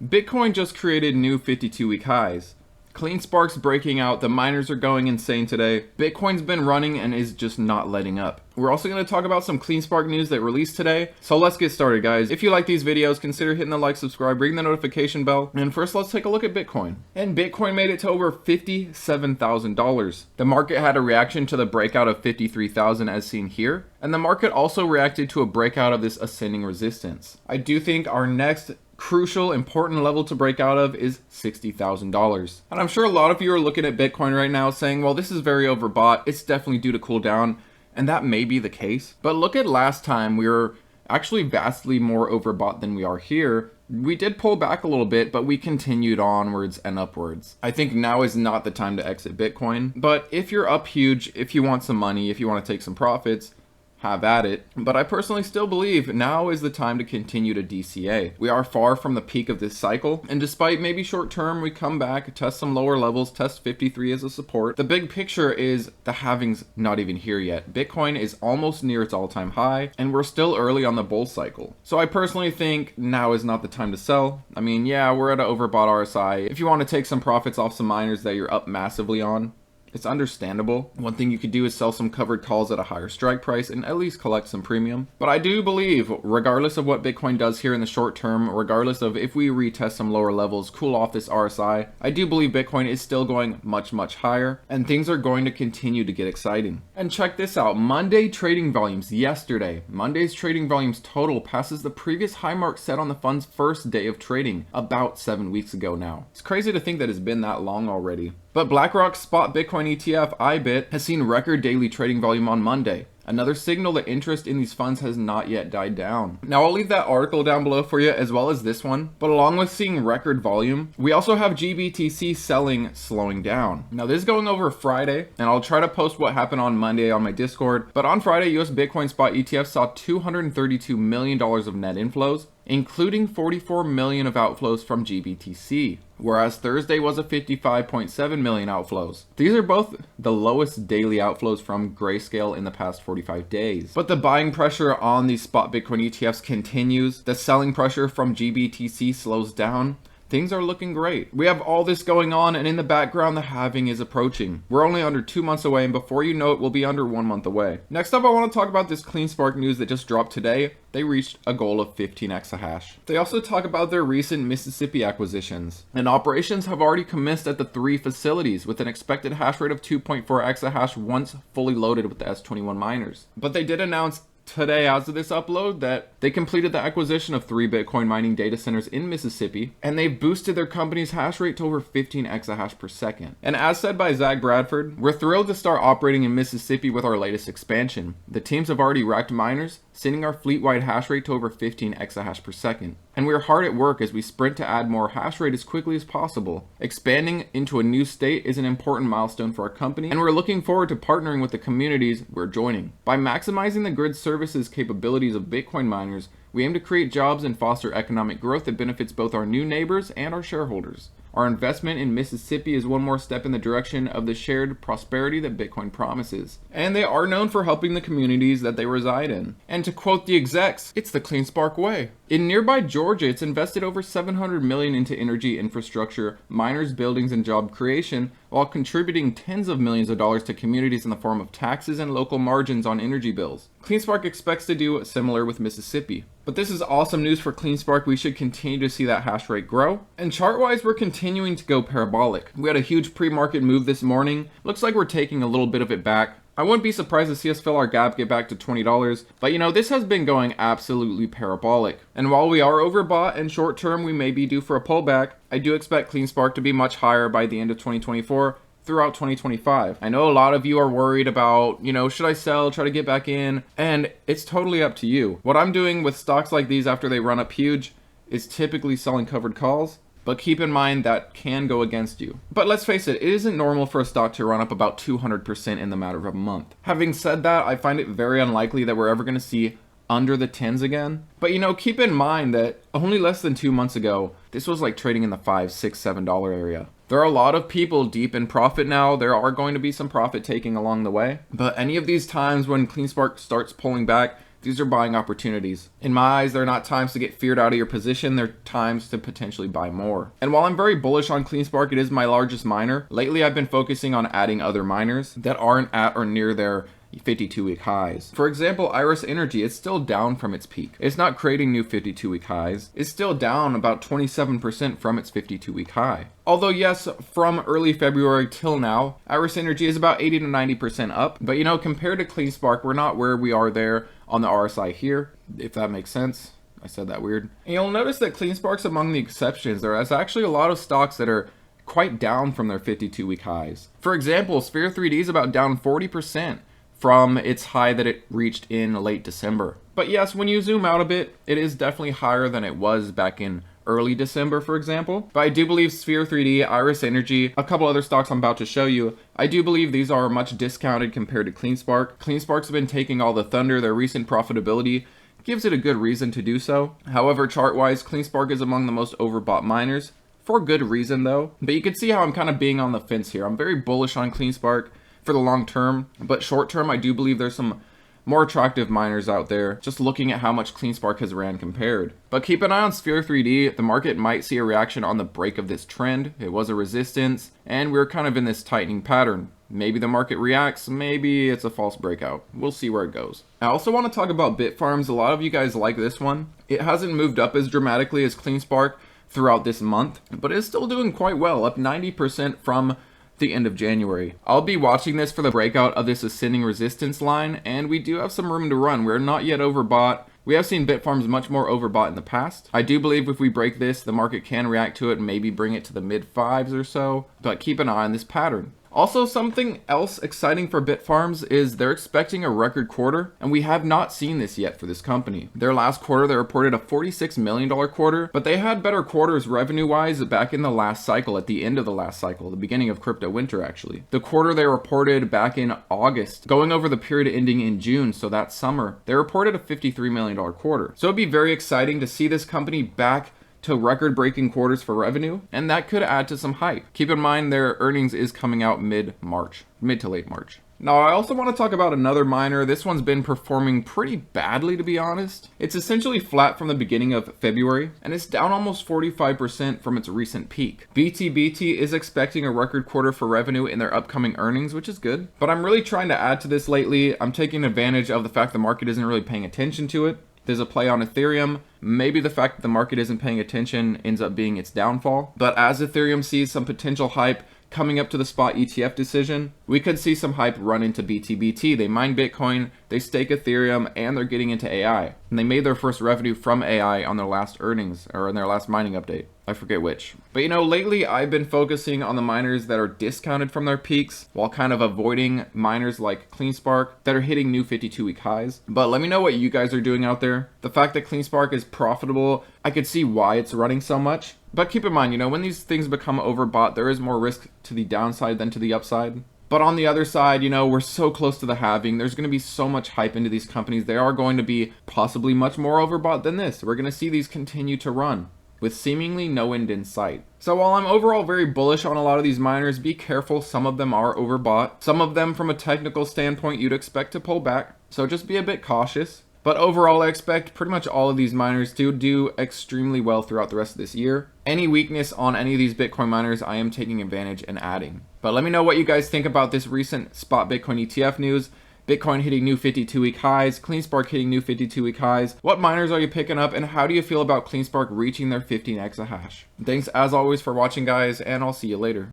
Bitcoin just created new 52-week highs. Cleanspark's breaking out, the miners are going insane today. Bitcoin's been running and is just not letting up. We're also going to talk about some Cleanspark news that released today. So let's get started, guys. If you like these videos, consider hitting the like, subscribe, ring the notification bell. And first, let's take a look at Bitcoin. And Bitcoin made it to over $57,000. The market had a reaction to the breakout of 53,000 as seen here. And the market also reacted to a breakout of this ascending resistance. I do think our next crucial, important level to break out of is $60,000. And I'm sure a lot of you are looking at Bitcoin right now saying, well, this is very overbought. It's definitely due to cool down. And that may be the case. But look at last time, we were actually vastly more overbought than we are here. We did pull back a little bit, but we continued onwards and upwards. I think now is not the time to exit Bitcoin. But if you're up huge, if you want some money, if you want to take some profits, have at it. But I personally still believe now is the time to continue to DCA. We are far from the peak of this cycle, and despite maybe short term we come back, test some lower levels, test 53 as a support, the big picture is the halving's not even here yet. Bitcoin is almost near its all-time high, and we're still early on the bull cycle. So I personally think now is not the time to sell. I mean, yeah, we're at an overbought RSI. If you want to take some profits off some miners that you're up massively on, it's understandable. One thing you could do is sell some covered calls at a higher strike price and at least collect some premium. But I do believe, regardless of what Bitcoin does here in the short term, regardless of if we retest some lower levels, cool off this RSI, I do believe Bitcoin is still going much, much higher, and things are going to continue to get exciting. And check this out, Monday trading volumes yesterday. Monday's trading volumes total passes the previous high mark set on the fund's first day of trading about 7 weeks ago now. It's crazy to think that it's been that long already. But BlackRock's Spot Bitcoin ETF, IBIT, has seen record daily trading volume on Monday. Another signal that interest in these funds has not yet died down. Now I'll leave that article down below for you as well as this one, but along with seeing record volume, we also have Gbtc selling slowing down. Now this is going over Friday, and I'll try to post what happened on Monday on my Discord, but on Friday, US Bitcoin Spot ETF saw $232 million of net inflows, including 44 million of outflows from Gbtc, whereas Thursday was a 55.7 million outflows. These are both the lowest daily outflows from Grayscale in the past 45 days. But the buying pressure on these spot Bitcoin ETFs continues. The selling pressure from Gbtc slows down. Things are looking great. We have all this going on, and in the background, the halving is approaching. We're only under 2 months away, and before you know it, we'll be under 1 month away. Next up, I want to talk about this Cleanspark news that just dropped today. They reached a goal of 15 exahash. They also talk about their recent Mississippi acquisitions. And operations have already commenced at the 3 facilities with an expected hash rate of 2.4 exahash once fully loaded with the S21 miners. But they did announce today, as of this upload, that they completed the acquisition of 3 Bitcoin mining data centers in Mississippi, and they've boosted their company's hash rate to over 15 exahash per second. And as said by Zach Bradford, we're thrilled to start operating in Mississippi with our latest expansion. The teams have already racked miners, sending our fleet-wide hash rate to over 15 exahash per second. And we're hard at work as we sprint to add more hash rate as quickly as possible. Expanding into a new state is an important milestone for our company, and we're looking forward to partnering with the communities we're joining. By maximizing the grid services capabilities of Bitcoin miners, we aim to create jobs and foster economic growth that benefits both our new neighbors and our shareholders. Our investment in Mississippi is one more step in the direction of the shared prosperity that Bitcoin promises. And they are known for helping the communities that they reside in. And to quote the execs, it's the Cleanspark way. In nearby Georgia, it's invested over $700 million into energy infrastructure, miners, buildings, and job creation, while contributing tens of millions of dollars to communities in the form of taxes and local margins on energy bills. Cleanspark expects to do similar with Mississippi. But this is awesome news for Cleanspark. We should continue to see that hash rate grow. And chart-wise, we're continuing to go parabolic. We had a huge pre-market move this morning. Looks like we're taking a little bit of it back. I wouldn't be surprised to see us fill our gap, get back to $20, but you know, this has been going absolutely parabolic. And while we are overbought and short term we may be due for a pullback, I do expect Cleanspark to be much higher by the end of 2024 throughout 2025. I know a lot of you are worried about, you know, should I sell, try to get back in? And it's totally up to you. What I'm doing with stocks like these after they run up huge is typically selling covered calls. But keep in mind that can go against you. But let's face it, it isn't normal for a stock to run up about 200% in the matter of a month. Having said that, I find it very unlikely that we're ever going to see under the 10s again. But you know, keep in mind that only less than 2 months ago, this was like trading in the $5, $6, $7 area. There are a lot of people deep in profit now. There are going to be some profit taking along the way. But any of these times when Cleanspark starts pulling back, these are buying opportunities. In my eyes, they're not times to get feared out of your position, they're times to potentially buy more. And while I'm very bullish on Cleanspark, it is my largest miner. Lately, I've been focusing on adding other miners that aren't at or near their 52-week highs. For example, Iris Energy is still down from its peak. It's not creating new 52-week highs. It's still down about 27% from its 52-week high. Although yes, from early February till now, Iris Energy is about 80 to 90% up. But you know, compared to Cleanspark, we're not where we are there on the RSI here, if that makes sense. I said that weird. And you'll notice that Cleanspark's among the exceptions. There is actually a lot of stocks that are quite down from their 52-week highs. For example, Sphere 3D is about down 40% from its high that it reached in late December. But yes, when you zoom out a bit, it is definitely higher than it was back in early December, for example. But I do believe Sphere 3D, Iris Energy, a couple other stocks I'm about to show you, I do believe these are much discounted compared to Cleanspark. Cleanspark's been taking all the thunder. Their recent profitability gives it a good reason to do so. However, chart-wise, Cleanspark is among the most overbought miners, for good reason though. But you can see how I'm kind of being on the fence here. I'm very bullish on Cleanspark for the long term, but short term I do believe there's some more attractive miners out there, just looking at how much Cleanspark has ran compared. But keep an eye on Sphere 3D. The market might see a reaction on the break of this trend. It was a resistance and we're kind of in this tightening pattern. Maybe the market reacts, maybe it's a false breakout. We'll see where it goes. I also want to talk about Bitfarms. A lot of you guys like this one. It hasn't moved up as dramatically as Cleanspark throughout this month, but it's still doing quite well, up 90% from the end of January. I'll be watching this for the breakout of this ascending resistance line, and we do have some room to run. We're not yet overbought. We have seen Bitfarms much more overbought in the past. I do believe if we break this, the market can react to it and maybe bring it to the mid fives or so, but keep an eye on this pattern. Also, something else exciting for Bitfarms is they're expecting a record quarter, and we have not seen this yet for this company. Their last quarter, they reported a $46 million quarter, but they had better quarters revenue-wise back in the last cycle, at the end of the last cycle, the beginning of crypto winter actually. The quarter they reported back in August, going over the period ending in June, so that summer, they reported a $53 million quarter. So it'd be very exciting to see this company back to record-breaking quarters for revenue, and that could add to some hype. Keep in mind their earnings is coming out mid to late March. Now, I also want to talk about another miner. This one's been performing pretty badly, to be honest. It's essentially flat from the beginning of February, and it's down almost 45% from its recent peak. Gbtc is expecting a record quarter for revenue in their upcoming earnings, which is good. But I'm really trying to add to this lately. I'm taking advantage of the fact the market isn't really paying attention to it. There's a play on Ethereum. Maybe the fact that the market isn't paying attention ends up being its downfall. But as Ethereum sees some potential hype coming up to the Spot Etf decision, we could see some hype run into Gbtc. They mine Bitcoin, they stake Ethereum, and they're getting into AI. And they made their first revenue from AI on their last earnings, or in their last mining update. I forget which. But you know, lately I've been focusing on the miners that are discounted from their peaks, while kind of avoiding miners like Cleanspark that are hitting new 52-week highs. But let me know what you guys are doing out there. The fact that Cleanspark is profitable, I could see why it's running so much. But keep in mind, you know, when these things become overbought, there is more risk to the downside than to the upside. But on the other side, you know, we're so close to the halving. There's going to be so much hype into these companies. They are going to be possibly much more overbought than this. We're going to see these continue to run with seemingly no end in sight. So while I'm overall very bullish on a lot of these miners, be careful. Some of them are overbought. Some of them, from a technical standpoint, you'd expect to pull back. So just be a bit cautious. But overall, I expect pretty much all of these miners to do extremely well throughout the rest of this year. Any weakness on any of these Bitcoin miners, I am taking advantage and adding. But let me know what you guys think about this recent Spot Bitcoin ETF news. Bitcoin hitting new 52-week highs, Cleanspark hitting new 52-week highs. What miners are you picking up, and how do you feel about Cleanspark reaching their 15 exahash? Thanks as always for watching, guys, and I'll see you later.